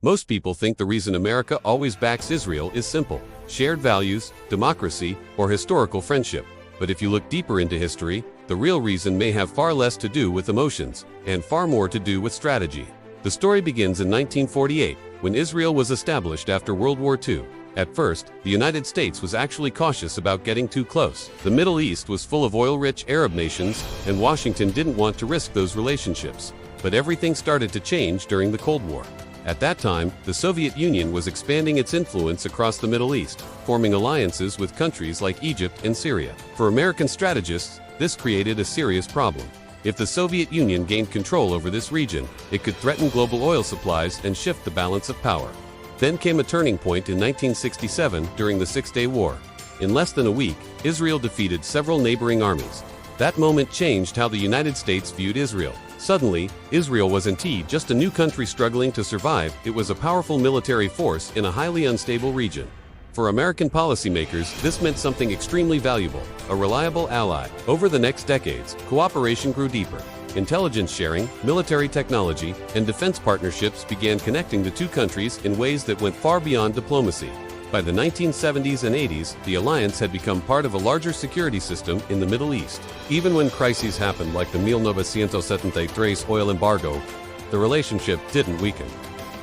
Most people think the reason America always backs Israel is simple: shared values, democracy, or historical friendship. But if you look deeper into history, the real reason may have far less to do with emotions, and far more to do with strategy. The story begins in 1948, when Israel was established after World War II. At first, the United States was actually cautious about getting too close. The Middle East was full of oil-rich Arab nations, and Washington didn't want to risk those relationships. But everything started to change during the Cold War. At that time, the Soviet Union was expanding its influence across the Middle East, forming alliances with countries like Egypt and Syria. For American strategists, this created a serious problem. If the Soviet Union gained control over this region, it could threaten global oil supplies and shift the balance of power. Then came a turning point in 1967 during the Six-Day War. In less than a week, Israel defeated several neighboring armies. That moment changed how the United States viewed Israel. Suddenly, Israel wasn't just a new country struggling to survive, it was a powerful military force in a highly unstable region. For American policymakers, this meant something extremely valuable: a reliable ally. Over the next decades, cooperation grew deeper. Intelligence sharing, military technology, and defense partnerships began connecting the two countries in ways that went far beyond diplomacy. By the 1970s and 80s, the alliance had become part of a larger security system in the Middle East. Even when crises happened like the 1973 oil embargo, the relationship didn't weaken.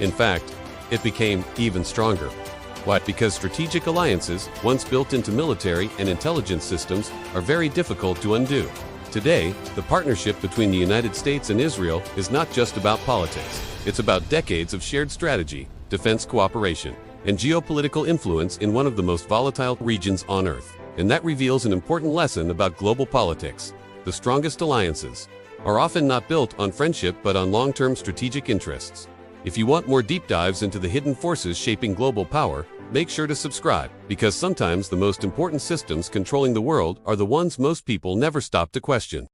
In fact, it became even stronger. Why? Because strategic alliances, once built into military and intelligence systems, are very difficult to undo. Today, the partnership between the United States and Israel is not just about politics. It's about decades of shared strategy, defense cooperation, and geopolitical influence in one of the most volatile regions on Earth. And that reveals an important lesson about global politics. The strongest alliances are often not built on friendship but on long-term strategic interests. If you want more deep dives into the hidden forces shaping global power, make sure to subscribe, because sometimes the most important systems controlling the world are the ones most people never stop to question.